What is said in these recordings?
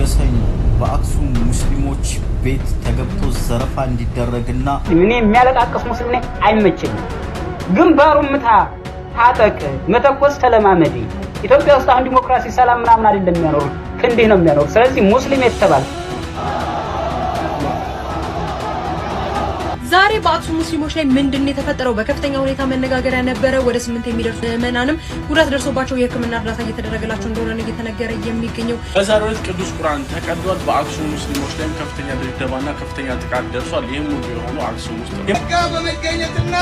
ነገሰኝ በአክሱም ሙስሊሞች ቤት ተገብቶ ዘረፋ እንዲደረግና እኔ የሚያለቃቅስ ሙስሊም ነኝ አይመቸኝም። ግንባሩን ምታ ታጠቅ መተኮስ ተለማመዲ። ኢትዮጵያ ውስጥ አሁን ዲሞክራሲ ሰላም ምናምን አይደለም የሚያኖር ክንዴ ነው የሚያኖር። ስለዚህ ሙስሊም የተባለ ዛሬ በአክሱም ሙስሊሞች ላይ ምንድነው የተፈጠረው? በከፍተኛ ሁኔታ መነጋገሪያ ነበረ። ወደ 8 የሚደርሱ ምዕመናንም ጉዳት ደርሶባቸው የሕክምና እርዳታ እየተደረገላቸው እንደሆነ እየተነገረ የሚገኘው በዛሬው ዕለት ቅዱስ ቁርአን ተቀዷል። በአክሱም ሙስሊሞች ላይ ከፍተኛ ድብደባና ከፍተኛ ጥቃት ደርሷል። ይህም ሁሉ የሆነው አክሱም ውስጥ ነው። በመገኘትና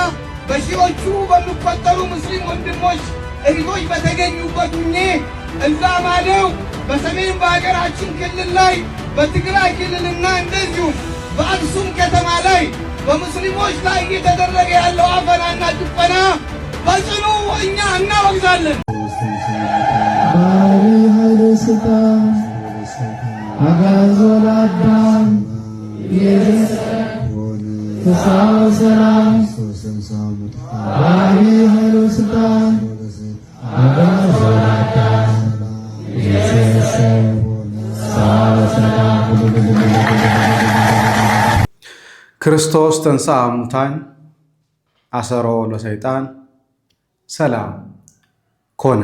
በሺዎቹ በሚቆጠሩ ሙስሊም ወንድሞች እህቶች በተገኙበት ሁኔ እዛ ማለው በሰሜን በሀገራችን ክልል ላይ በትግራይ ክልልና እንደዚሁም በአክሱም ከተማ ላይ በሙስሊሞች ላይ እየተደረገ ያለው አፈናና ጭቆና በጽኑ እኛ እናወግዛለን። ክርስቶስ ተንሥአ እሙታን አሰሮ ለሰይጣን ሰላም ኮነ።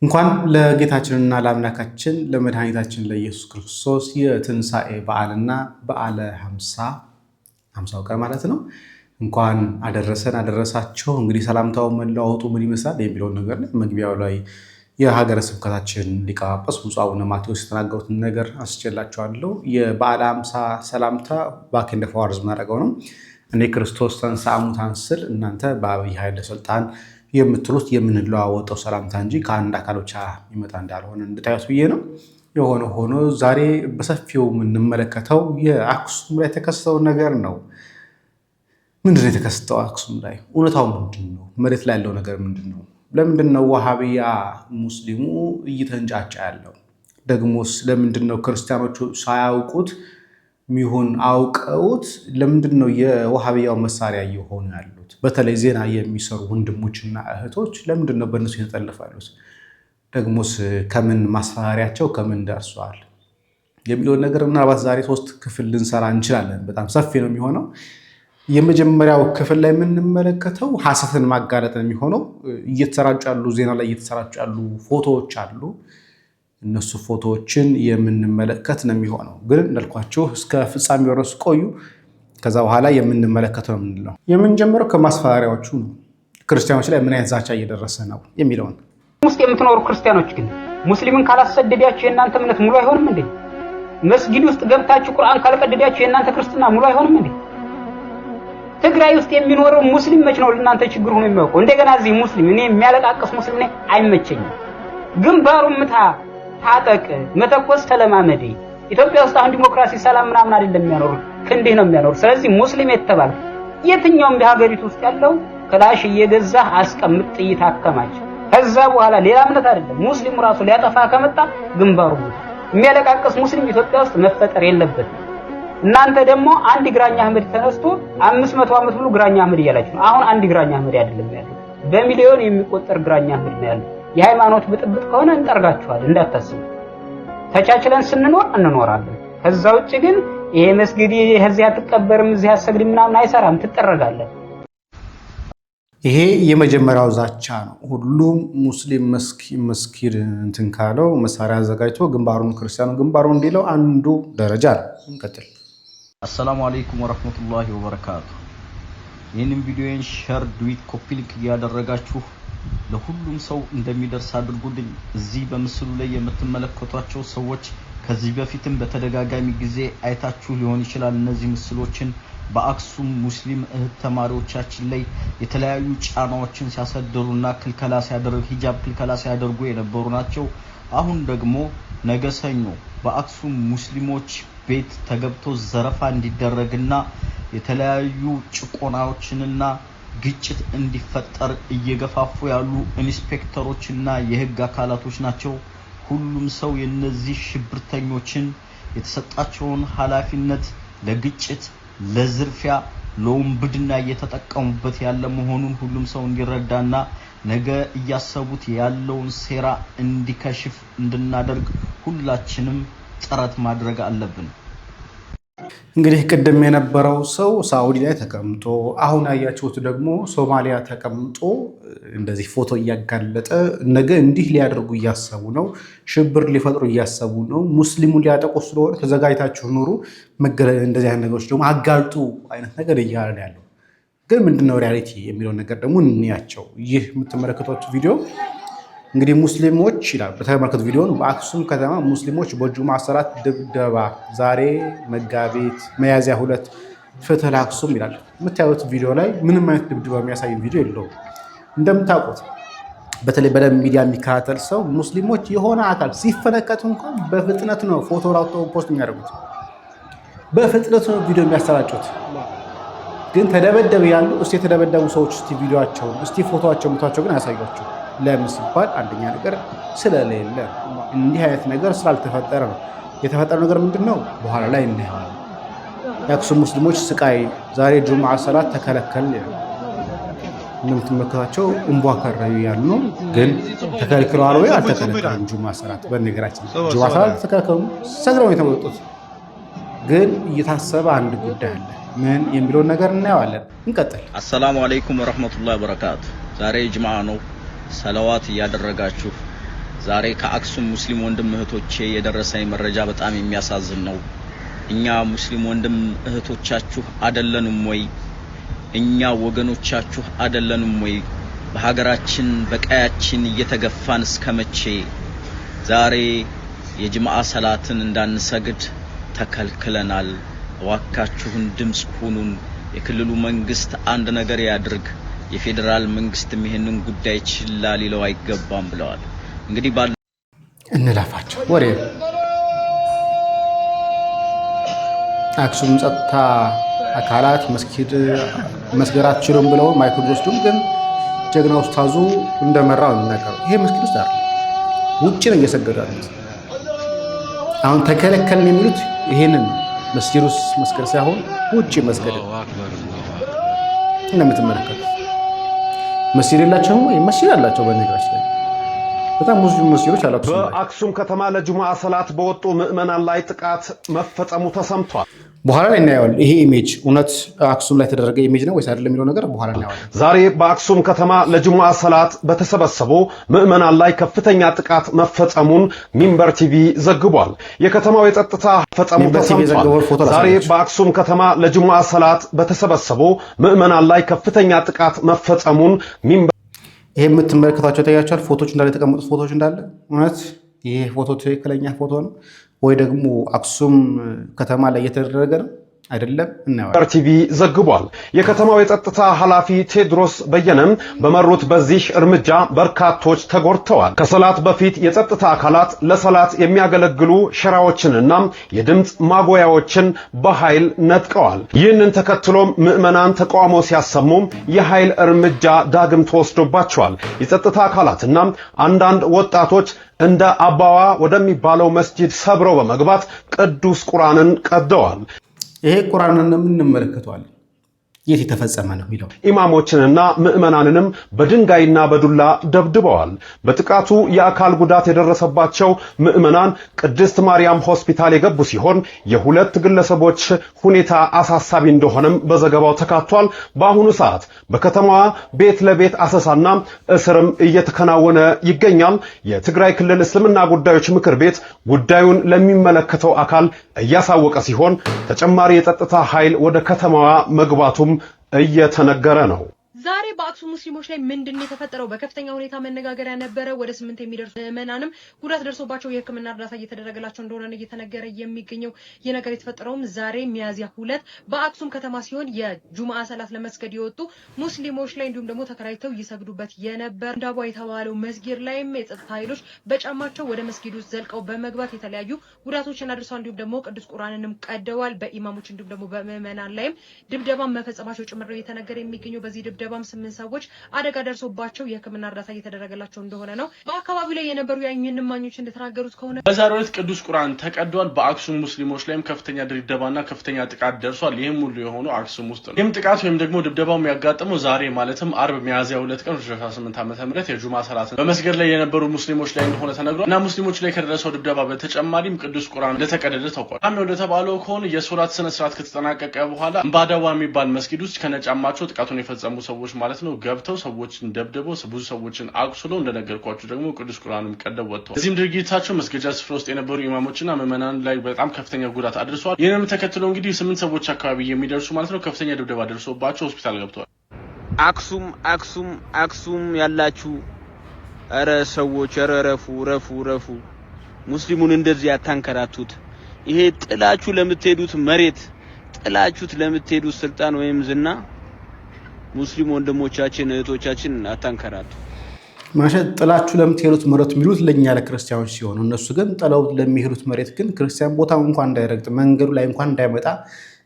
እንኳን ለጌታችንና ለአምላካችን ለመድኃኒታችን ለኢየሱስ ክርስቶስ የትንሣኤ በዓልና በዓለ ሃምሳው ቀን ማለት ነው እንኳን አደረሰን አደረሳችሁ። እንግዲህ ሰላምታው መለዋወጡ ምን ይመስላል የሚለውን ነገር ላይ መግቢያው ላይ የሀገረ ስብከታችን ሊቀ ጳጳስ ብፁዕ አቡነ ማቴዎስ የተናገሩትን ነገር አስችላችኋለሁ። የበዓለ ሃምሳ ሰላምታ ባክ ኤንድ ፎርዋርድ ማድረገው ነው። እኔ ክርስቶስ ተንሥአ እሙታን ስል እናንተ በአብይ ኃይለ ስልጣን የምትሉት የምንለዋወጠው ሰላምታ እንጂ ከአንድ አካል ብቻ የሚመጣ እንዳልሆነ እንድታዩት ብዬ ነው። የሆነ ሆኖ ዛሬ በሰፊው የምንመለከተው የአክሱም ላይ የተከሰተው ነገር ነው። ምንድን ነው የተከሰተው አክሱም ላይ? እውነታው ምንድን ነው? መሬት ላይ ያለው ነገር ምንድን ነው? ለምንድን ነው ወሃቢያ ሙስሊሙ እየተንጫጫ ያለው? ደግሞስ ለምንድን ነው ክርስቲያኖቹ ሳያውቁት ሚሆን አውቀውት ለምንድን ነው የወሃቢያው መሳሪያ እየሆኑ ያሉት? በተለይ ዜና የሚሰሩ ወንድሞችና እህቶች ለምንድን ነው በእነሱ የተጠለፋሉት? ደግሞስ ከምን ማስፈራሪያቸው ከምን ደርሷል የሚለውን ነገር ምናልባት ዛሬ 3 ክፍል ልንሰራ እንችላለን። በጣም ሰፊ ነው የሚሆነው። የመጀመሪያው ክፍል ላይ የምንመለከተው ሐሰትን ማጋለጥ የሚሆነው እየተሰራጩ ያሉ ዜና ላይ እየተሰራጩ ያሉ ፎቶዎች አሉ። እነሱ ፎቶዎችን የምንመለከት ነው የሚሆነው። ግን እንዳልኳችሁ እስከ ፍጻሜው ድረስ ቆዩ። ከዛ በኋላ የምንመለከተው ነው የምንለው። የምንጀምረው ከማስፈራሪያዎቹ ነው። ክርስቲያኖች ላይ ምን አይነት ዛቻ እየደረሰ ነው የሚለውን ውስጥ የምትኖሩ ክርስቲያኖች ግን ሙስሊምን ካላሰደዳችሁ የእናንተ እምነት ሙሉ አይሆንም እንዴ? መስጊድ ውስጥ ገብታችሁ ቁርአን ካልቀደዳችሁ የእናንተ ክርስትና ሙሉ አይሆንም እንዴ? ትግራይ ውስጥ የሚኖረው ሙስሊም መች ነው ለእናንተ ችግር ሆኖ የሚያውቀው? እንደገና እዚህ ሙስሊም እኔ የሚያለቃቅስ ሙስሊም ነኝ አይመቸኝም። ግንባሩን ምታ ታጠቅ መተኮስ ተለማመዲ። ኢትዮጵያ ውስጥ አሁን ዲሞክራሲ ሰላም ምናምን አይደለም የሚያኖር ክንዴ ነው የሚያኖር። ስለዚህ ሙስሊም የተባለ የትኛውም በሀገሪቱ ውስጥ ያለው ክላሽ እየገዛ አስቀምጥ፣ ጥይት አከማች። ከዛ በኋላ ሌላ እምነት አይደለም ሙስሊሙ ራሱ ሊያጠፋ ከመጣ ግንባሩ የሚያለቃቅስ ሙስሊም ኢትዮጵያ ውስጥ መፈጠር የለበትም። እናንተ ደግሞ አንድ ግራኛ አህመድ ተነስቶ 500 ዓመት ብሎ ግራኛ አህመድ እያላችሁ ነው። አሁን አንድ ግራኛ አህመድ አይደለም ያለው፣ በሚሊዮን የሚቆጠር ግራኛ አህመድ ነው ያለው። የሃይማኖት ብጥብጥ ከሆነ እንጠርጋችኋል እንዳታስቡ። ተቻችለን ስንኖር እንኖራለን። ከዛ ውጭ ግን ይሄ መስጊድ እዚህ አትቀበርም እዚህ አትሰግድም ምናምን አይሰራም፣ ትጠረጋለህ። ይሄ የመጀመሪያው ዛቻ ነው። ሁሉም ሙስሊም መስጊድ እንትን ካለው መሳሪያ አዘጋጅቶ ግንባሩን ክርስቲያኑ ግንባሩን እንዲለው አንዱ ደረጃ ነው። እንቀጥል። አሰላሙ አለይኩም ወራህመቱላሂ ወበረካቱ። ይህንን ቪዲዮን ሼር፣ ዱዊት፣ ኮፒ ሊንክ እያደረጋችሁ ለሁሉም ሰው እንደሚደርስ አድርጉልኝ። እዚህ በምስሉ ላይ የምትመለከቷቸው ሰዎች ከዚህ በፊትም በተደጋጋሚ ጊዜ አይታችሁ ሊሆን ይችላል። እነዚህ ምስሎችን በአክሱም ሙስሊም እህት ተማሪዎቻችን ላይ የተለያዩ ጫናዎችን ሲያሰድሩና ክልከላ ሲያደርጉ ሂጃብ ክልከላ ሲያደርጉ የነበሩ ናቸው። አሁን ደግሞ ነገ ሰኞ በአክሱም ሙስሊሞች ቤት ተገብቶ ዘረፋ እንዲደረግና የተለያዩ ጭቆናዎችንና ግጭት እንዲፈጠር እየገፋፉ ያሉ ኢንስፔክተሮችና የህግ አካላቶች ናቸው። ሁሉም ሰው የነዚህ ሽብርተኞችን የተሰጣቸውን ኃላፊነት ለግጭት ለዝርፊያ ለወንብድና እየተጠቀሙበት ያለ መሆኑን ሁሉም ሰው እንዲረዳና ነገ እያሰቡት ያለውን ሴራ እንዲከሽፍ እንድናደርግ ሁላችንም ጥረት ማድረግ አለብን። እንግዲህ ቅድም የነበረው ሰው ሳውዲ ላይ ተቀምጦ አሁን ያያችሁት ደግሞ ሶማሊያ ተቀምጦ እንደዚህ ፎቶ እያጋለጠ ነገ እንዲህ ሊያደርጉ እያሰቡ ነው፣ ሽብር ሊፈጥሩ እያሰቡ ነው፣ ሙስሊሙን ሊያጠቁ ስለሆነ ተዘጋጅታችሁ ኑሩ፣ እንደዚህ አይነት ነገሮች ደግሞ አጋልጡ አይነት ነገር እያለ ነው ያለው። ግን ምንድነው ሪያሊቲ የሚለው ነገር ደግሞ እንያቸው። ይህ የምትመለከቱት ቪዲዮ እንግዲህ ሙስሊሞች ይላል በተመለከቱ ቪዲዮን በአክሱም ከተማ ሙስሊሞች በጁማ ሰላት ድብደባ ዛሬ መጋቢት ሚያዝያ 2 ፍትህ ለአክሱም ይላል። የምታዩት ቪዲዮ ላይ ምንም አይነት ድብደባ የሚያሳይ ቪዲዮ የለውም። እንደምታውቁት በተለይ በደንብ ሚዲያ የሚከታተል ሰው ሙስሊሞች የሆነ አካል ሲፈነከቱ እንኳን በፍጥነት ነው ፎቶ አውጥተው ፖስት የሚያደርጉት፣ በፍጥነት ነው ቪዲዮ የሚያሰራጩት። ግን ተደበደበ ያሉ እስቲ የተደበደቡ ሰዎች እስቲ ቪዲዮአቸውን እስቲ ፎቶአቸውን ሞታቸው ግን አያሳያቸው። ለምን ሲባል አንደኛ ነገር ስለሌለ እንዲህ አይነት ነገር ስላልተፈጠረ ነው። የተፈጠረው ነገር ምንድነው በኋላ ላይ እናያለን። የአክሱም ሙስሊሞች ስቃይ ዛሬ ጁምዓ ሰላት ተከለከል ይላል። እንደምትመለከታቸው እንቧከራዩ ያሉ ነው። ግን ተከልክለዋል ወይ አልተከለከሉም? ጁምዓ ሰላት በነገራችን ጁምዓ ሰላት ተከለከሉ፣ ሰግረው የተወጡት። ግን እየታሰበ አንድ ጉዳይ አለ። ምን የሚለውን ነገር እናየዋለን። እንቀጥል። አሰላሙ አለይኩም ወራህመቱላሂ ወበረካቱ። ዛሬ ጅምዓ ነው። ሰላዋት ያደረጋችሁ ዛሬ ከአክሱም ሙስሊም ወንድም እህቶቼ የደረሰኝ መረጃ በጣም የሚያሳዝን ነው። እኛ ሙስሊም ወንድም እህቶቻችሁ አይደለንም ወይ? እኛ ወገኖቻችሁ አይደለንም ወይ? በሀገራችን በቀያችን እየተገፋን እስከመቼ? ዛሬ የጅምዓ ሰላትን እንዳንሰግድ ተከልክለናል። እባካችሁን ድምጽ ሁኑን። የክልሉ መንግስት አንድ ነገር ያድርግ። የፌደራል መንግስትም ይሄንን ጉዳይ ችላ ሊለው አይገባም ብለዋል። እንግዲህ እንላፋቸው ወሬ አክሱም ጸጥታ አካላት መስገድ አትችሉም ብለው ማይክል ወስዱም። ግን ጀግና ኡስታዙ እንደመራው ነው። ይሄ መስጊድ ውስጥ አይደል፣ ውጪ ነው እየሰገዱ ያሉት። አሁን ተከለከልን የሚሉት ይሄንን መስጊድ ውስጥ መስገድ ሳይሆን ውጪ መስገድ ነው። እንደምትመለከቱት መስጊድ የላቸውም ወይ? መስጊድ አላቸው። በነገራችን ላይ በጣም ብዙ መስጊዶች አላቸው። በአክሱም ከተማ ለጁሙዓ ሰላት በወጡ ምዕመናን ላይ ጥቃት መፈጸሙ ተሰምቷል። በኋላ ላይ እናየዋለን። ይሄ ኢሜጅ እውነት አክሱም ላይ ተደረገ ኢሜጅ ነው ወይስ አይደለም የሚለው ነገር በኋላ እናየዋለን። ዛሬ በአክሱም ከተማ ለጁሙዓ ሰላት በተሰበሰቡ ምዕመናን ላይ ከፍተኛ ጥቃት መፈጸሙን ሚንበር ቲቪ ዘግቧል። የከተማው የጸጥታ ፈጸሙ ተሰምቷል። ዛሬ በአክሱም ከተማ ለጁሙዓ ሰላት በተሰበሰቡ ምዕመናን ላይ ከፍተኛ ጥቃት መፈጸሙን ሚንበር ይሄ የምትመለከታቸው ታያቸዋል። ፎቶዎች እንዳለ የተቀመጡት ፎቶዎች እንዳለ እውነት ይሄ ፎቶ ትክክለኛ ፎቶ ነው ወይ ደግሞ አክሱም ከተማ ላይ የተደረገ ነው አይደለም? እናየዋለን። ቲቪ ዘግቧል። የከተማው የጸጥታ ኃላፊ ቴድሮስ በየነም በመሩት በዚህ እርምጃ በርካቶች ተጎድተዋል። ከሰላት በፊት የጸጥታ አካላት ለሰላት የሚያገለግሉ ሸራዎችንና የድምጽ ማጎያዎችን በኃይል ነጥቀዋል። ይህንን ተከትሎም ምዕመናን ተቃውሞ ሲያሰሙም የኃይል እርምጃ ዳግም ተወስዶባቸዋል። የጸጥታ አካላትና አንዳንድ ወጣቶች እንደ አባዋ ወደሚባለው መስጂድ ሰብረው በመግባት ቅዱስ ቁርአንን ቀደዋል። ይሄ ቁርአንን እንመለከተዋለን። የት የተፈጸመ ነው የሚለው ኢማሞችንና ምዕመናንንም በድንጋይና በዱላ ደብድበዋል። በጥቃቱ የአካል ጉዳት የደረሰባቸው ምዕመናን ቅድስት ማርያም ሆስፒታል የገቡ ሲሆን የሁለት ግለሰቦች ሁኔታ አሳሳቢ እንደሆነም በዘገባው ተካቷል። በአሁኑ ሰዓት በከተማዋ ቤት ለቤት አሰሳና እስርም እየተከናወነ ይገኛል። የትግራይ ክልል እስልምና ጉዳዮች ምክር ቤት ጉዳዩን ለሚመለከተው አካል እያሳወቀ ሲሆን ተጨማሪ የጸጥታ ኃይል ወደ ከተማዋ መግባቱም እየተነገረ ነው። ዛሬ በአክሱም ሙስሊሞች ላይ ምንድነው የተፈጠረው? በከፍተኛ ሁኔታ መነጋገሪያ ነበረ። ወደ 8 የሚደርሱ ምዕመናንም ጉዳት ደርሶባቸው የሕክምና እርዳታ እየተደረገላቸው እንደሆነ እየተነገረ የሚገኘው የነገር የተፈጠረውም ዛሬ ሚያዝያ 2 በአክሱም ከተማ ሲሆን የጁማዓ ሰላት ለመስገድ የወጡ ሙስሊሞች ላይ እንዲሁም ደግሞ ተከራይተው ይሰግዱበት የነበር ዳባ የተባለው መስጊድ ላይም የጸጥታ ኃይሎች በጫማቸው ወደ መስጊዱ ዘልቀው በመግባት የተለያዩ ጉዳቶችን አድርሰዋል። እንዲሁም ደግሞ ቅዱስ ቁርአንንም ቀደዋል። በኢማሞች እንዲሁም ደግሞ በምዕመናን ላይም ድብደባ መፈጸማቸው ጭምር እየተነገረ የሚገኘው በዚህ ድብደባ ድብደባም 8 ሰዎች አደጋ ደርሶባቸው የህክምና እርዳታ እየተደረገላቸው እንደሆነ ነው። በአካባቢው ላይ የነበሩ የዓይን እማኞች እንደተናገሩት ከሆነ በዛሬው ዕለት ቅዱስ ቁርአን ተቀዷል። በአክሱም ሙስሊሞች ላይም ከፍተኛ ድብደባና ከፍተኛ ጥቃት ደርሷል። ይህም ሁሉ የሆነው አክሱም ውስጥ ነው። ይህም ጥቃት ወይም ደግሞ ድብደባው የሚያጋጥመው ዛሬ ማለትም አርብ ሚያዝያ 2 ቀን 2018 ዓ.ም የጁማ ሰላት በመስገድ ላይ የነበሩ ሙስሊሞች ላይ እንደሆነ ተነግሯል። እና ሙስሊሞች ላይ ከደረሰው ድብደባ በተጨማሪም ቅዱስ ቁርአን እንደተቀደደ ታውቋል። አሁን እንደተባለው ከሆነ የሶላት ስነ ስርዓት ከተጠናቀቀ በኋላ እምባዳዋ የሚባል መስጊድ ውስጥ ከነጫማቸው ጥቃቱን የፈጸሙ ሰዎች ማለት ነው ገብተው ሰዎችን ደብድበው ብዙ ሰዎችን አቁስለው እንደነገርኳችሁ ደግሞ ቅዱስ ቁርአንም ቀደው ወጥተዋል። እዚህም ድርጊታቸው መስገጃ ስፍራ ውስጥ የነበሩ ኢማሞችና ምዕመናን ላይ በጣም ከፍተኛ ጉዳት አድርሰዋል። ይህንም ተከትሎ እንግዲህ 8 ሰዎች አካባቢ የሚደርሱ ማለት ነው ከፍተኛ ድብደባ ደርሶባቸው ሆስፒታል ገብተዋል። አክሱም ያላችሁ አረ ሰዎች አረ ረፉ ሙስሊሙን እንደዚህ አታንከራቱት። ይሄ ጥላችሁ ለምትሄዱት መሬት ጥላችሁት ለምትሄዱት ስልጣን ወይም ዝና ሙስሊም ወንድሞቻችን እህቶቻችን አታንከራቱ። ማሸት ጥላችሁ ለምትሄዱት መሬት የሚሉት ለኛ ለክርስቲያኖች ሲሆኑ እነሱ ግን ጥለው ለሚሄዱት መሬት ግን ክርስቲያን ቦታው እንኳን እንዳይረግጥ መንገዱ ላይ እንኳን እንዳይመጣ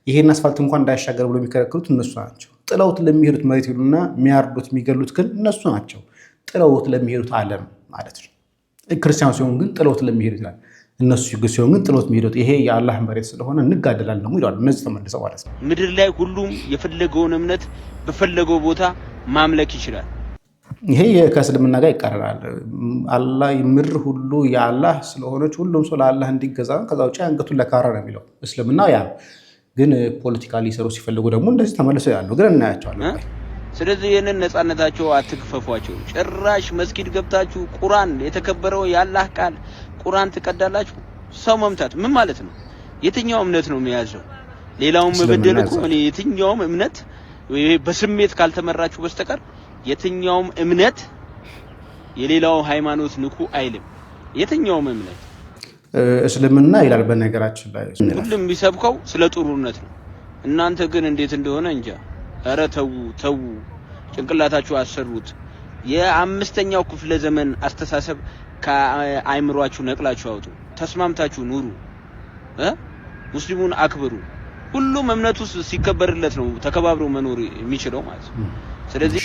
ይሄን አስፋልት እንኳን እንዳይሻገር ብሎ የሚከለክሉት እነሱ ናቸው። ጥለውት ለሚሄዱት መሬት ይሉና የሚያርዱት የሚገሉት ግን እነሱ ናቸው። ጥለውት ለሚሄዱት ዓለም ማለት ነው። ክርስቲያኖች ሲሆኑ ግን ጥለውት ለሚሄዱት ይላል። እነሱ ሲሆኑ ግን ጥለውት የሚሄዱት ይሄ የአላህ መሬት ስለሆነ እንጋደላለን ነው ይላሉ። እነዚህ ተመልሰው ማለት ነው። ምድር ላይ ሁሉም የፈለገውን እምነት በፈለገው ቦታ ማምለክ ይችላል። ይሄ ከእስልምና ጋር ይቀራራል። አላህ ምድር ሁሉ የአላህ ስለሆነች ሁሉም ሰው ለአላህ እንዲገዛ ከዛ ውጪ አንገቱን ለካራ ነው የሚለው እስልምና ያ። ግን ፖለቲካሊ ሰሩ ሲፈልጉ ደግሞ እንደዚህ ተመልሰው ያሉ ግን እናያቸዋለን። ስለዚህ የነን ነፃነታቸው አትክፈፏቸው። ጭራሽ መስጊድ ገብታችሁ ቁርአን የተከበረው የአላህ ቃል ቁርአን ትቀዳላችሁ። ሰው መምታት ምን ማለት ነው? የትኛው እምነት ነው የሚያዘው? ሌላውም መበደል እኮ የትኛውም እምነት በስሜት ካልተመራችሁ በስተቀር የትኛውም እምነት የሌላው ሃይማኖት ንኩ አይልም። የትኛውም እምነት እስልምና ይላል። በነገራችን ላይ ሁሉም ቢሰብከው ስለ ጥሩነት ነው። እናንተ ግን እንዴት እንደሆነ እንጃ። ኧረ ተው ጭንቅላታችሁ አሰሩት። የአምስተኛው ክፍለ ዘመን አስተሳሰብ ከአይምሯችሁ ነቅላችሁ አውጡ። ተስማምታችሁ ኑሩ። ሙስሊሙን አክብሩ። ሁሉም እምነቱ ሲከበርለት ነው ተከባብሮ መኖር የሚችለው ማለት ነው። ስለዚህ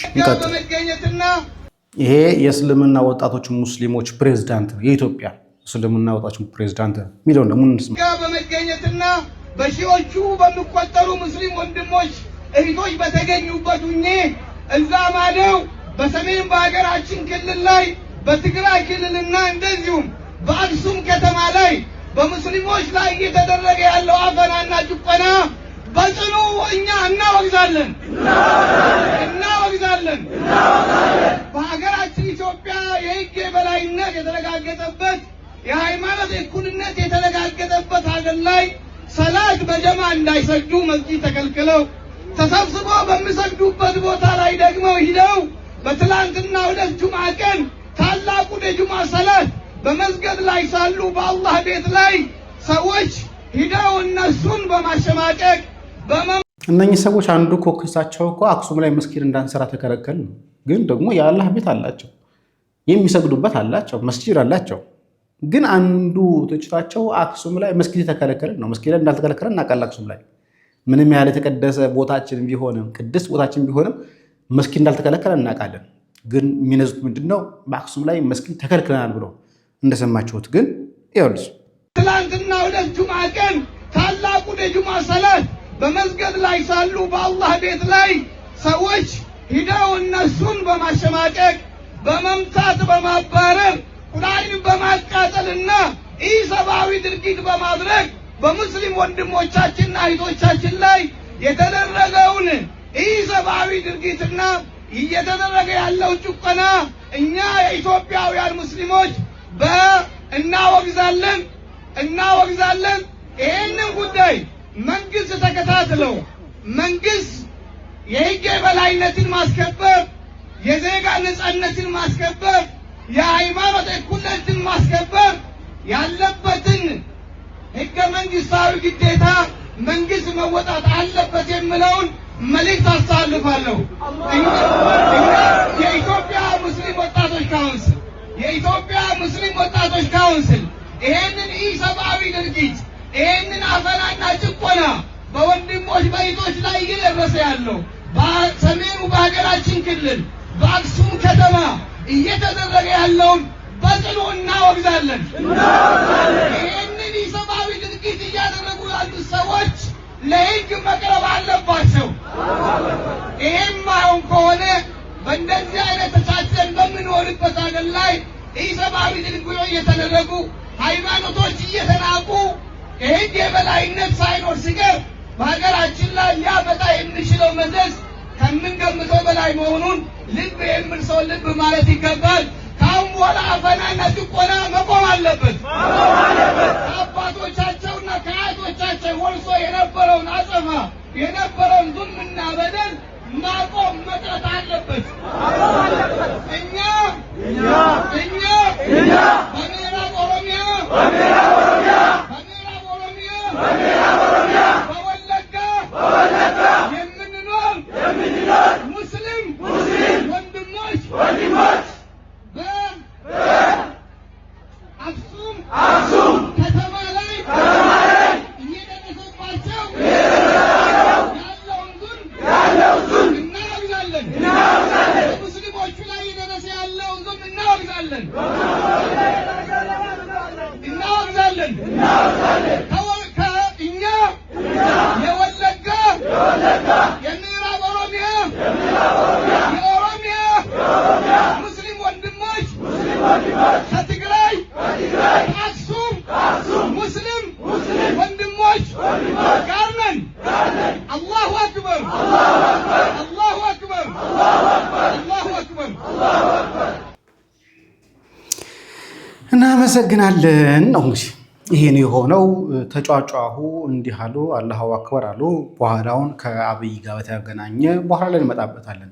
ይሄ የእስልምና ወጣቶች ሙስሊሞች ፕሬዝዳንት ነው። የኢትዮጵያ እስልምና ወጣቶች ፕሬዝዳንት የሚለው ደግሞ በመገኘትና በሺዎቹ በሚቆጠሩ ሙስሊም ወንድሞች እህቶች በተገኙበት ሁኜ እዛ ማለው በሰሜን በሀገራችን ክልል ላይ በትግራይ ክልልና እንደዚሁም በአክሱም ከተማ ላይ በሙስሊሞች ላይ እየተደረገ ያለው አፈናና ጭቆና በጽኑ እኛ እናወግዛለን። በሀገራችን ኢትዮጵያ የህግ የበላይነት የተረጋገጠበት የሃይማኖት እኩልነት የተረጋገጠበት ሀገር ላይ ሰላት በጀማ እንዳይሰግዱ መስጊድ ተከልክለው ተሰብስበው በሚሰግዱበት ቦታ ላይ ደግሞ ሂደው በትላንትናው ዕለት ጁምዓ ቀን ታላቁን የጁምዓ ሰላት በመስገድ ላይ ሳሉ በአላህ ቤት ላይ ሰዎች ሂደው እነሱን በማሸማቀቅ እነኚህ ሰዎች አንዱ እኮ ክሳቸው እኮ አክሱም ላይ መስጊድ እንዳንሰራ ተከለከል ነው። ግን ደግሞ የአላህ ቤት አላቸው፣ የሚሰግዱበት አላቸው፣ መስጊድ አላቸው። ግን አንዱ ትችታቸው አክሱም ላይ መስጊድ ተከለከለ ነው። መስጊድ ላይ እንዳልተከለከለ እናውቃለን። አክሱም ላይ ምንም ያህል የተቀደሰ ቦታችን ቢሆንም ቅድስት ቦታችን ቢሆንም መስጊድ እንዳልተከለከለ እናውቃለን። ግን የሚነዙት ምንድነው? በአክሱም ላይ መስጊድ ተከልክለናል ብለው እንደሰማችሁት። ግን ይኸውልሽ ትላንትና ዕለት ጁምዓ ቀን ታላቁን የጁምዓ ሰላት በመስገድ ላይ ሳሉ በአላህ ቤት ላይ ሰዎች ሂደው እነሱን በማሸማቀቅ በመምታት በማባረር ቁርአንን በማቃጠልና ኢሰብአዊ ድርጊት በማድረግ በሙስሊም ወንድሞቻችንና እህቶቻችን ላይ የተደረገውን ኢሰብአዊ ድርጊትና እየተደረገ ያለው ጭቆና እኛ የኢትዮጵያውያን ሙስሊሞች እናወግዛለን። ይህንን ጉዳይ መንግስት ተከታትለው መንግስት የህግ የበላይነትን ማስከበር፣ የዜጋ ነጻነትን ማስከበር፣ የሃይማኖት እኩልነትን ማስከበር ያለበትን ህገ መንግስታዊ ግዴታ መንግስት መወጣት አለበት የሚለውን መልእክት አስተላልፋለሁ። የኢትዮጵያ ሙስሊም ወጣቶች ካውንስል ይሄንን ኢሰብአዊ ድርጊት ይሄንን አፈናና ጭቆና በወንድሞች በእህቶች ላይ እየደረሰ ያለው በሰሜኑ በሀገራችን ክልል በአክሱም ከተማ እየተደረገ ያለውን በጽኑ እናወግዛለን። ይህንን ኢሰብአዊ ድርጊት እያደረጉ ያሉት ሰዎች ለሕግ መቅረብ አለባቸው። ይህም ማይሆን ከሆነ በእንደዚህ አይነት ተቻችለን በምንሆንበት ሀገር ላይ ኢሰብአዊ ድርጊቶች እየተደረጉ ሃይማኖቶች እየተናቁ የሕግ የበላይነት ሳይኖር ሲቀር በሀገራችን ላይ ሊያመጣ የሚችለው መዘዝ ከምንገምተው በላይ መሆኑን ልብ የሚል ሰው ልብ ማለት ይገባል። ከአሁን በኋላ አፈናና ጭቆና መቆም አለበት። ከአባቶቻቸውና ከአያቶቻቸው ወርሶ የነበረውን አጸፋ የነበረውን ዙልምና በደል ማቆም መቅረት አለበት። እኛ በምዕራብ ኦሮሚያ በወለጋ የምንኖር ሙስሊም ወንድሞች በአክሱም ከተማ ላይ እየደረሰባቸው ያለውን ዙልም እናወግዛለን። በሙስሊሞቹ ላይ እየደረሰ ያለውን ዙልም እናወግዛለን። እኛ የወለጋ የምዕራብ ኦሮሚያ የኦሮሚያ ሙስሊም ወንድሞች ከትግራይ ከአክሱም ሙስሊም ወንድሞች ጋር ነን። አላሁ አክበር አላሁ አክበር አላሁ አክበር። እናመሰግናለን ነው እንግዲህ ይሄን የሆነው ተጫጫሁ እንዲህ አሉ አላሁ አክበር አሉ። በኋላውን ከአብይ ጋር በተገናኘ በኋላ ላይ እንመጣበታለን።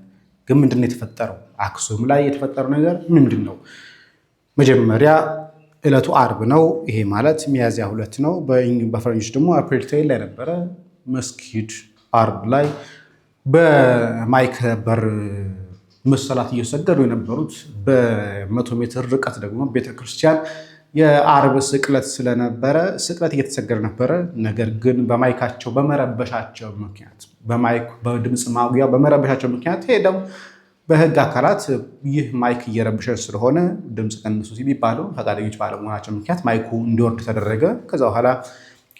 ግን ምንድነው የተፈጠረው? አክሱም ላይ የተፈጠረው ነገር ምንድነው? መጀመሪያ ዕለቱ አርብ ነው። ይሄ ማለት ሚያዝያ 2 ነው። በፈረንጆች ደግሞ አፕሪል 10 ላይ ነበረ። መስጊድ አርብ ላይ በማይክ በር መሰላት እየሰገዱ የነበሩት። በ100 ሜትር ርቀት ደግሞ ቤተክርስቲያን የአርብ ስቅለት ስለነበረ ስቅለት እየተሰገደ ነበረ። ነገር ግን በማይካቸው በመረበሻቸው ምክንያት በማይክ በድምፅ ማጉያ በመረበሻቸው ምክንያት ሄደው በህግ አካላት ይህ ማይክ እየረበሸ ስለሆነ ድምፅ ቀንሱ ሲባሉ ፈቃደኞች ባለመሆናቸው ምክንያት ማይኩ እንዲወርድ ተደረገ። ከዛ በኋላ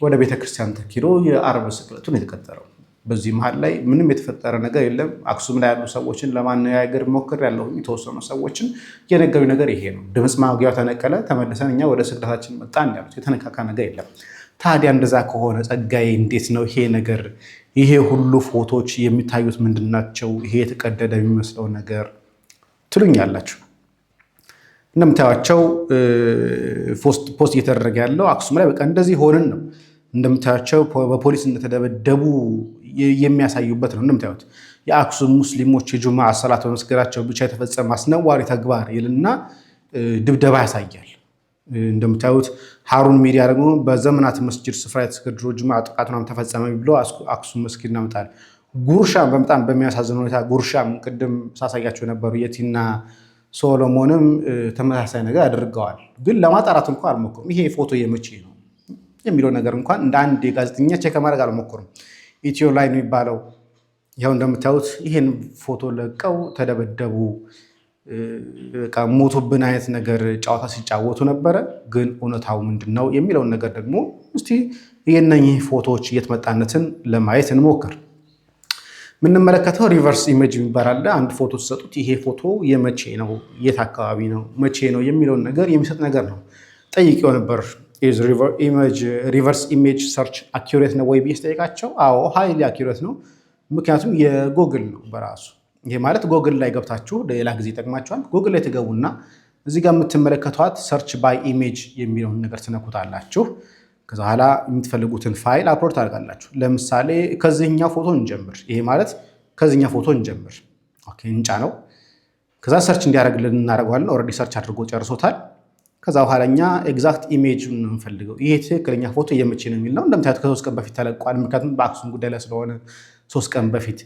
ወደ ቤተክርስቲያን ተኪዶ የአርብ ስቅለቱን የተቀጠረው። በዚህ መሃል ላይ ምንም የተፈጠረ ነገር የለም። አክሱም ላይ ያሉ ሰዎችን ለማነጋገር ሞክሬያለሁ። የተወሰኑ ሰዎችን የነገሩ ነገር ይሄ ነው። ድምፅ ማጉያው ተነቀለ፣ ተመልሰን እኛ ወደ ስግደታችን መጣን ያሉት። የተነካካ ነገር የለም። ታዲያ እንደዛ ከሆነ ጸጋዬ እንዴት ነው ይሄ ነገር? ይሄ ሁሉ ፎቶዎች የሚታዩት ምንድናቸው? ይሄ የተቀደደ የሚመስለው ነገር ትሉኛላችሁ። እንደምታዩቸው ፖስት እየተደረገ ያለው አክሱም ላይ በቃ እንደዚህ ሆንን ነው። እንደምታዩቸው በፖሊስ እንደተደበደቡ የሚያሳዩበት ነው። እንደምታዩት የአክሱም ሙስሊሞች የጁማ ሰላት በመስገዳቸው ብቻ የተፈጸመ አስነዋሪ ተግባር ይልና ድብደባ ያሳያል። እንደምታዩት ሀሩን ሚዲያ ደግሞ በዘመናት መስጂድ ስፍራ የተሰገዱ ጁማ ጥቃቱን ተፈጸመ ብሎ አክሱም መስጊድ እናመጣል። ጉርሻም በጣም በሚያሳዝን ሁኔታ ጉርሻም ቅድም ሳሳያቸው የነበሩ የቲና ሶሎሞንም ተመሳሳይ ነገር አድርገዋል። ግን ለማጣራት እንኳን አልሞክሩም። ይሄ ፎቶ የመቼ ነው የሚለው ነገር እንኳን እንደ አንድ ጋዜጠኛ ቼክ ማድረግ አልሞክሩም። ኢትዮ ላይ ነው የሚባለው። ይኸው እንደምታዩት ይሄን ፎቶ ለቀው ተደበደቡ፣ ሞቱብን አይነት ነገር ጨዋታ ሲጫወቱ ነበረ። ግን እውነታው ምንድነው የሚለውን ነገር ደግሞ እስቲ የእነኚህ ፎቶዎች የትመጣነትን ለማየት እንሞክር። የምንመለከተው ሪቨርስ ኢሜጅ የሚባል አለ። አንድ ፎቶ ሲሰጡት ይሄ ፎቶ የመቼ ነው፣ የት አካባቢ ነው፣ መቼ ነው የሚለውን ነገር የሚሰጥ ነገር ነው። ጠይቄው ነበር። ሪቨርስ ኢሜጅ ሰርች አኪሬት ነው ወይ ብዬ ስጠይቃቸው አዎ ሃይሊ አኪሬት ነው። ምክንያቱም የጎግል ነው በራሱ። ይሄ ማለት ጎግል ላይ ገብታችሁ ሌላ ጊዜ ይጠቅማችኋል። ጎግል ላይ ትገቡና እዚህ ጋር የምትመለከቷት ሰርች ባይ ኢሜጅ የሚለውን ነገር ትነኩታላችሁ። ከዛ በኋላ የምትፈልጉትን ፋይል አፕሎድ ታደርጋላችሁ። ለምሳሌ ከዚህኛው ፎቶ እንጀምር። ይሄ ማለት ከዚህኛው ፎቶ እንጀምር። ኦኬ እንጫ ነው። ከዛ ሰርች እንዲያደርግልን እናደርገዋለን። ኦልሬዲ ሰርች አድርጎ ጨርሶታል። ከዛ በኋላ እኛ ኤግዛክት ኢሜጅን ነው የምንፈልገው። ይሄ ትክክለኛ ፎቶ የመቼ ነው የሚል ነው። እንደምታዩት ከ3 ቀን በፊት ተለቋል። ምክንያቱም በአክሱም ጉዳይ ላይ ስለሆነ 3 ቀን በፊት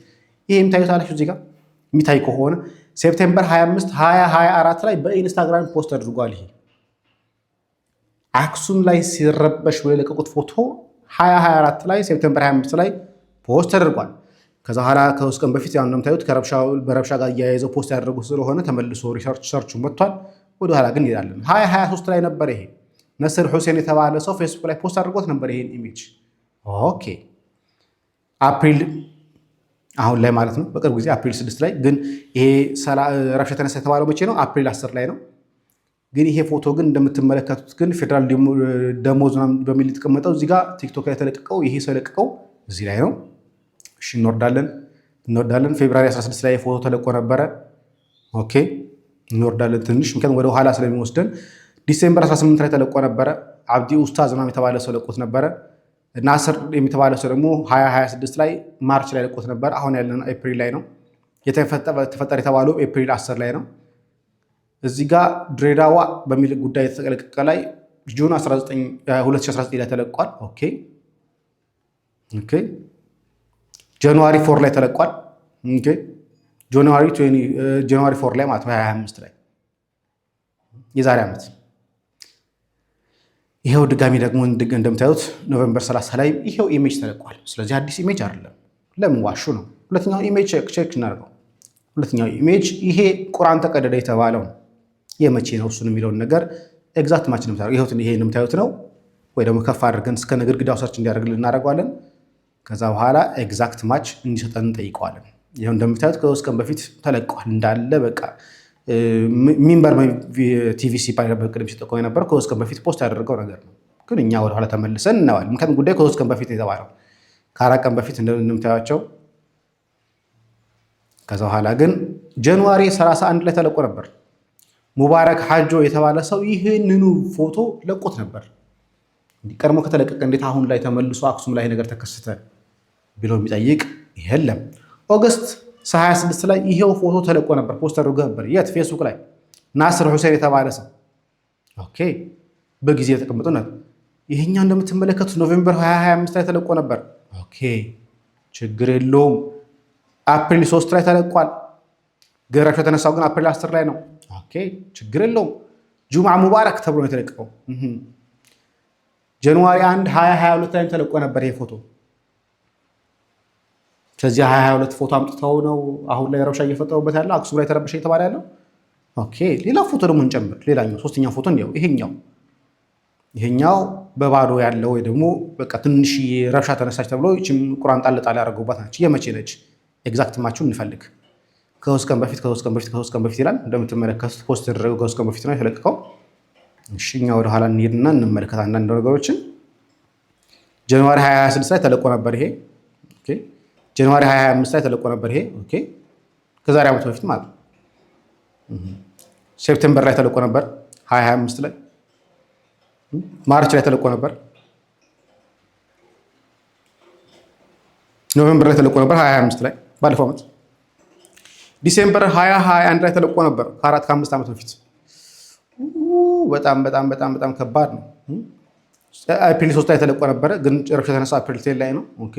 ይሄ የምታዩት አላችሁ እዚህ ጋር የሚታይ ከሆነ ሴፕቴምበር 25 2024 ላይ በኢንስታግራም ፖስት አድርጓል። ይሄ አክሱም ላይ ሲረበሽ ብለው የለቀቁት ፎቶ 2024 ላይ ሴፕቴምበር 25 ላይ ፖስት ተደርጓል። ከዛ ኋላ ከውስጥ ቀን በፊት ያው እንደምታዩት በረብሻ ጋር እያያይዘው ፖስት ያደረጉት ስለሆነ ተመልሶ ሪሰርች ሰርቹ መጥቷል። ወደ ኋላ ግን እንሄዳለን። 2023 ላይ ነበር ይሄ ነስር ሁሴን የተባለ ሰው ፌስቡክ ላይ ፖስት አድርጎት ነበር ይሄን ኢሜጅ። ኦኬ አፕሪል አሁን ላይ ማለት ነው በቅርብ ጊዜ አፕሪል 6 ላይ ግን ይሄ ረብሻ ተነሳ የተባለው መቼ ነው? አፕሪል 10 ላይ ነው። ግን ይሄ ፎቶ ግን እንደምትመለከቱት ግን ፌደራል ደሞዝ በሚል የተቀመጠው እዚህ ጋር ቲክቶክ ላይ ተለቀቀው ይሄ ሰው ለቀቀው እዚህ ላይ ነው። እሺ እንወርዳለን። ፌብሩዋሪ 16 ላይ ፎቶ ተለቆ ነበረ። ኦኬ እንወርዳለን ትንሽ ምክንያቱም ወደ ኋላ ስለሚወስደን። ዲሴምበር 18 ላይ ተለቆ ነበረ። አብዲ ኡስታዝ ምናምን የተባለ ሰው ለቆት ነበረ። ናስር የሚተባለ ሰው ደግሞ 2026 ላይ ማርች ላይ ለቆት ነበር። አሁን ያለነው ኤፕሪል ላይ ነው። የተፈጠረ የተባለው ኤፕሪል 10 ላይ ነው። እዚህ ጋር ድሬዳዋ በሚል ጉዳይ የተለቀቀ ላይ ጁን 2019 ላይ ተለቋል። ኦኬ ጃንዋሪ 4 ላይ ተለቋል። ኦኬ ጃንዋሪ 4 ላይ ማለት 2025 ላይ የዛሬ ዓመት። ይሄው ድጋሚ ደግሞ እንደምታዩት ኖቬምበር 30 ላይ ይሄው ኢሜጅ ተለቋል። ስለዚህ አዲስ ኢሜጅ አይደለም። ለምን ዋሹ ነው? ሁለተኛው ኢሜጅ ቼክ እናድርገው። ሁለተኛው ኢሜጅ ይሄ ቁርአን ተቀደደ የተባለው የመቼ ነው? እሱን የሚለውን ነገር ኤግዛክት ማች ነው የምታደርገው። ይሄ የምታዩት ነው ወይ ደግሞ ከፍ አድርገን እስከ ግድግዳው ሰርች እንዲያደርግልን እናደርገዋለን። ከዛ በኋላ ኤግዛክት ማች እንዲሰጠን እንጠይቀዋለን። ይሄው እንደምታዩት ከውስጥ ቀን በፊት ተለቋል እንዳለ በቃ ሚንበር ቲቪሲ ፓይል በቅድም ሲጠቆም የነበረው ከውስጥ ቀን በፊት ፖስት ያደረገው ነገር ነው። ግን እኛ ወደ ኋላ ተመልሰን እናዋለን። ምክንያቱም ጉዳይ ከውስጥ ቀን በፊት የተባለው ከ4 ቀን በፊት እንደምታዩቸው። ከዛ በኋላ ግን ጃንዋሪ 31 ላይ ተለቆ ነበር። ሙባረክ ሐጆ የተባለ ሰው ይህንኑ ፎቶ ለቆት ነበር። ቀድሞ ከተለቀቀ እንዴት አሁን ላይ ተመልሶ አክሱም ላይ ነገር ተከሰተ ብሎ የሚጠይቅ የለም። ኦገስት 26 ላይ ይሄው ፎቶ ተለቆ ነበር፣ ፖስት አድርጎ ነበር። የት? ፌስቡክ ላይ ናስር ሁሴን የተባለ ሰው። ኦኬ በጊዜ የተቀመጠው ነው። ይሄኛው እንደምትመለከቱት ኖቬምበር 2025 ላይ ተለቆ ነበር። ኦኬ ችግር የለውም። አፕሪል 3 ላይ ተለቋል። ገረፍ የተነሳው ግን አፕሪል 10 ላይ ነው። ኦኬ ችግር የለውም። ጁምዓ ሙባረክ ተብሎ ነው የተለቀቀው። ጃንዋሪ 1 2022 ላይ ተለቆ ነበር ይሄ ፎቶ። ስለዚህ 2022 ፎቶ አምጥተው ነው አሁን ላይ ረብሻ እየፈጠሩበት ያለው አክሱም ላይ ተረብሻ እየተባለ ያለው። ኦኬ ሌላ ፎቶ ደግሞ እንጨምር። ሌላኛው ሶስተኛው ፎቶ እንዲያው ይሄኛው በባዶ ያለው ወይ ደግሞ በቃ ትንሽ ረብሻ ተነሳች ተብሎ እቺም ቁርአን ጣል ጣል ያደረጉባት ናቸው። የመቼ ነች? ኤግዛክት ማቹን እንፈልግ። ከውስጥ ቀን በፊት ይላል እንደምትመለከቱት ፖስት ተደረገው ከውስጥ ቀን በፊት ነው የተለቀቀው። እሺ እኛ ወደ ኋላ እንሄድና እንመለከት አንዳንድ ነገሮችን። ጃንዋሪ 26 ላይ ተለቆ ነበር ይሄ። ኦኬ ጃንዋሪ 25 ላይ ተለቆ ነበር ይሄ። ኦኬ ከዛሬ ዓመት በፊት ማለት ነው። ሴፕቴምበር ላይ ተለቆ ነበር 2025 ላይ። ማርች ላይ ተለቆ ነበር። ኖቬምበር ላይ ተለቆ ነበር 2025 ላይ ባለፈው ዓመት። ዲሴምበር 2021 ላይ ተለቆ ነበር ከ4-5 ዓመት በፊት። በጣም ከባድ ነው። አፕሪል 3 ላይ ተለቆ ነበረ ግን ረብሻ የተነሳ አፕሪል 10 ላይ ነው። ኦኬ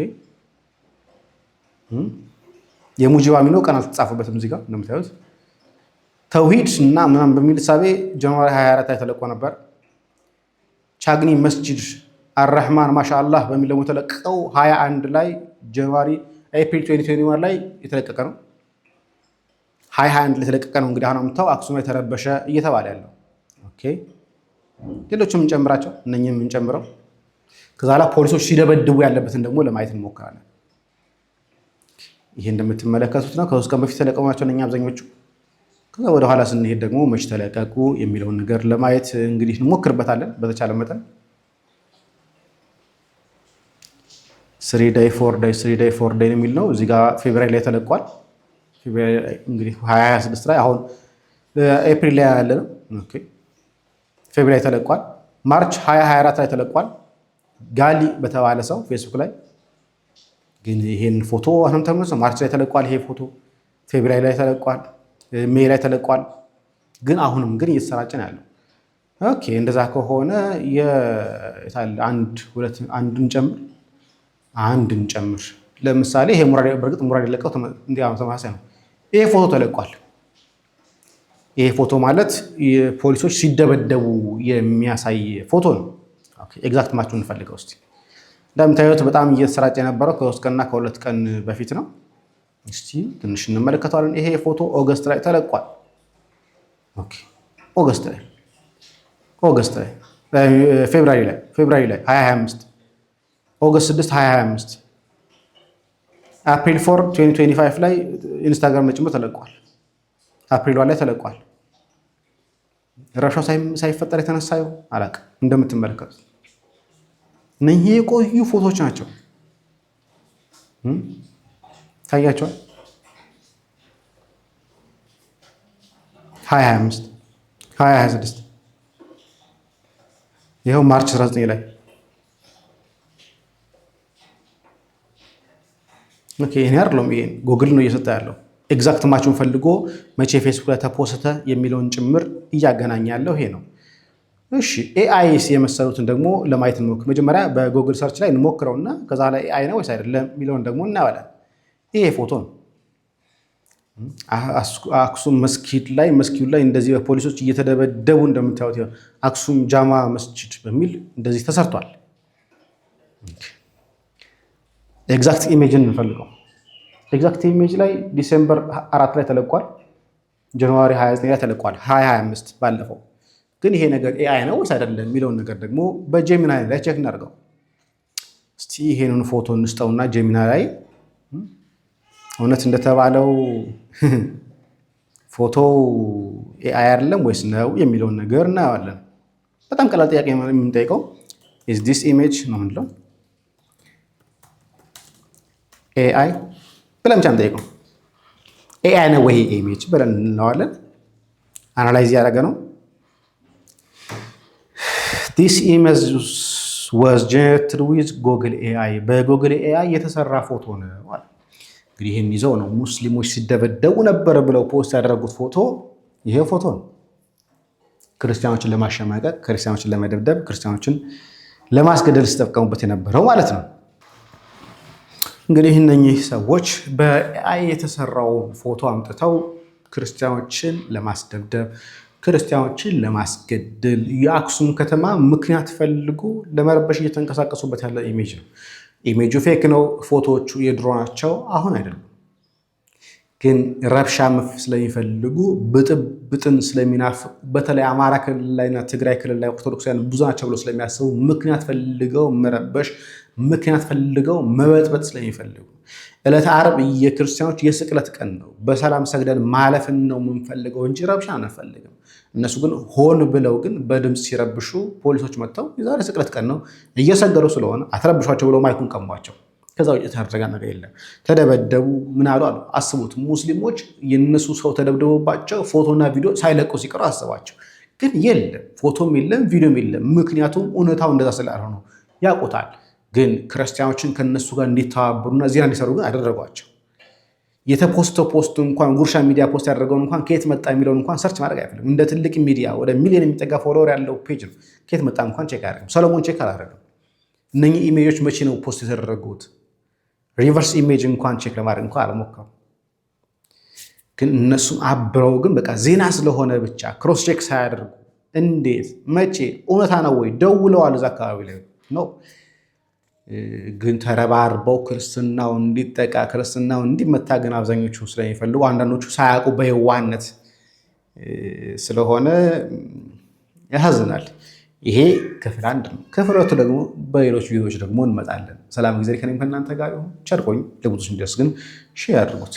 የሙጂብ አሚኖ ቀን አልተጻፈበትም እዚህ ጋር እንደምታዩት። ተውሂድ እና ምናምን በሚል ሳቤ ጃንዋሪ 24 ላይ ተለቆ ነበር። ቻግኒ መስጂድ አርራህማን ማሻአላህ በሚል ደግሞ ተለቀቀው 21 ላይ ጃንዋሪ ኤፕሪል 2021 ላይ የተለቀቀ ነው። 2021 ላይ የተለቀቀ ነው። እንግዲህ አሁን አምጥተው አክሱም ላይ ተረበሸ እየተባለ ያለው። ኦኬ ሌሎችም እንጨምራቸው እነኚህም እንጨምረው። ከዛ ላይ ፖሊሶች ሲደበድቡ ያለበትን ደግሞ ለማየት እንሞክራለን። ይሄ እንደምትመለከቱት ነው። ከውስጥ ቀን በፊት ተለቀቁ ናቸው እነኛ አብዛኞቹ። ከዛ ወደ ኋላ ስንሄድ ደግሞ መች ተለቀቁ የሚለውን ነገር ለማየት እንግዲህ እንሞክርበታለን በተቻለ መጠን። 3 ዳይ 4 ዳይ የሚል ነው እዚህ ጋር ፌብሩዋሪ ላይ ተለቋል። ፌብሩዋሪ እንግዲህ 2026 ላይ አሁን ኤፕሪል ላይ ያለ ነው። ኦኬ ፌብሩዋሪ ላይ ተለቋል። ማርች 2024 ላይ ተለቋል ጋሊ በተባለ ሰው ፌስቡክ ላይ። ግን ይሄን ፎቶ አሁን ተመልሶ ማርች ላይ ተለቋል። ይሄ ፎቶ ፌብሩዋሪ ላይ ተለቋል፣ ሜይ ላይ ተለቋል። ግን አሁንም ግን እየተሰራጨ ነው ያለው። ኦኬ እንደዛ ከሆነ አንድ እንጨምር። ለምሳሌ ይሄ በርግጥ ሙራድ የለቀው ተመሳሳይ ነው። ይሄ ፎቶ ተለቋል። ይሄ ፎቶ ማለት ፖሊሶች ሲደበደቡ የሚያሳይ ፎቶ ነው። ኦኬ ኤግዛክት ማቹን እንፈልገው እስቲ። እንደምታዩት በጣም እየተሰራጨ የነበረው ከ3 ቀንና ከ2 ቀን በፊት ነው። እስቲ ትንሽ እንመለከታለን። ይሄ ፎቶ ኦገስት ላይ ተለቋል። ኦኬ ኦገስት ላይ ፌብራሪ ላይ 2025 ኦገስት 6 2025 አፕሪል 4 2025 ላይ ኢንስታግራም ላይ ጭምር ተለቋል። አፕሪል ላይ ተለቋል። ረብሻው ሳይፈጠር የተነሳው አላውቅም። እንደምትመለከቱት እነዚህ የቆዩ ፎቶዎች ናቸው። ታያቸዋል። 2025 2026 ይኸው ማርች 19 ላይ ኦኬ። ይሄን አይደለም፣ ይሄ ጉግል ነው እየሰጠ ያለው። ኤግዛክት ማቹን ፈልጎ መቼ ፌስቡክ ላይ ተፖስተ የሚለውን ጭምር እያገናኘ ያለው ይሄ ነው። እሺ ኤአይስ የመሰሉትን ደግሞ ለማየት እንሞክር። መጀመሪያ በጉግል ሰርች ላይ እንሞክረውና ከዛ ላይ ኤአይ ነው ወይስ አይደለም የሚለውን ደግሞ እናያለን። ይሄ ፎቶ ነው። አክሱም መስጊድ ላይ እንደዚህ በፖሊሶች እየተደበደቡ እንደምታዩት አክሱም ጃማ መስጂድ በሚል እንደዚህ ተሰርቷል። ኤግዛክት ኢሜጅን እንፈልገው። ኤግዛክት ኢሜጅ ላይ ዲሴምበር 4 ላይ ተለቋል። ጃንዋሪ 29 ላይ ተለቋል። 2025 ባለፈው። ግን ይሄ ነገር ኤአይ ነው ወይስ አይደለም የሚለውን ነገር ደግሞ በጄሚናይ ላይ ቼክ እናድርገው። እስቲ ይሄንን ፎቶ እንስጠውና ጄሚናይ ላይ እውነት እንደተባለው ፎቶ ኤአይ አይደለም ወይስ ነው የሚለውን ነገር እናያለን። በጣም ቀላል ጥያቄ ነው የምንጠይቀው። is this image ነው የምንለው። ኤአይ ብለን ብቻ እንጠይቀው። ኤአይ ነው ወይ ኢሜጅ ብለን እንለዋለን። አናላይዝ ያደረገ ነው። this image was generated with Google AI በጉግል ኤአይ የተሰራ ፎቶ ነው ማለት። እንግዲህ ይሄን ይዘው ነው ሙስሊሞች ሲደበደቡ ነበር ብለው ፖስት ያደረጉት ፎቶ ይሄ ፎቶ ነው። ክርስቲያኖችን ለማሸማቀቅ፣ ክርስቲያኖችን ለመደብደብ፣ ክርስቲያኖችን ለማስገደል ሲጠቀሙበት የነበረው ማለት ነው። እንግዲህ እነኚህ ሰዎች በኤአይ የተሰራው ፎቶ አምጥተው ክርስቲያኖችን ለማስደብደብ፣ ክርስቲያኖችን ለማስገደል የአክሱም ከተማ ምክንያት ፈልጎ ለመረበሽ እየተንቀሳቀሱበት ያለ ኢሜጅ ነው። ኢሜጁ ፌክ ነው። ፎቶዎቹ የድሮ ናቸው፣ አሁን አይደለም። ግን ረብሻ ስለሚፈልጉ ብጥብጥን ስለሚናፍቁ በተለይ አማራ ክልል ላይና ትግራይ ክልል ላይ ኦርቶዶክሳውያን ብዙ ናቸው ብሎ ስለሚያስቡ ምክንያት ፈልገው መረበሽ፣ ምክንያት ፈልገው መበጥበጥ ስለሚፈልጉ ዕለተ ዓርብ የክርስቲያኖች የስቅለት ቀን ነው። በሰላም ሰግደን ማለፍን ነው የምንፈልገው እንጂ ረብሻ አንፈልግም። እነሱ ግን ሆን ብለው ግን በድምፅ ሲረብሹ ፖሊሶች መጥተው የዛሬ ስቅለት ቀን ነው እየሰገዱ ስለሆነ አትረብሿቸው ብለው ማይኩን ቀሟቸው። ከዛ ውጭ የተደረገ ነገር የለም። ተደበደቡ ምን አሉ። አስቡት፣ ሙስሊሞች የነሱ ሰው ተደብደቡባቸው ፎቶና ቪዲዮ ሳይለቁ ሲቀሩ አስባቸው። ግን የለም፣ ፎቶም የለም፣ ቪዲዮም የለም። ምክንያቱም እውነታው እንደዛ ስላልሆነ ያውቁታል። ግን ክርስቲያኖችን ከነሱ ጋር እንዲተባበሩና ዜና እንዲሰሩ ግን አደረጓቸው። የተፖስተው ፖስት እንኳን ጉርሻ ሚዲያ ፖስት ያደረገውን እንኳን ከየት መጣ የሚለውን እንኳን ሰርች ማድረግ አይፈልግም። እንደ ትልቅ ሚዲያ ወደ ሚሊዮን የሚጠጋ ፎሎወር ያለው ፔጅ ነው። ከየት መጣ እንኳን ቼክ አያደርግም። ሰሎሞን ቼክ አላደረገም። እነኚህ ኢሜጆች መቼ ነው ፖስት የተደረጉት? ሪቨርስ ኢሜጅ እንኳን ቼክ ለማድረግ እንኳን አልሞከሩም። ግን እነሱም አብረው ግን በቃ ዜና ስለሆነ ብቻ ክሮስ ቼክ ሳያደርጉ እንዴት መቼ እውነታ ነው ወይ ደውለዋል እዛ አካባቢ ላይ ነው። ግን ተረባርበው ክርስትናው እንዲጠቃ ክርስትናው እንዲመታ ግን አብዛኞቹ ስለሚፈልጉ አንዳንዶቹ ሳያውቁ በየዋህነት ስለሆነ ያሳዝናል። ይሄ ክፍል 1 ነው። ክፍል 2 ደግሞ በሌሎች ቪዲዮዎች ደግሞ እንመጣለን። ሰላም ጊዜ ከእናንተ ጋር ይሁን። ቸር ቆዩ። ለብዙዎች እንዲደርስ ግን ሼር አድርጉት።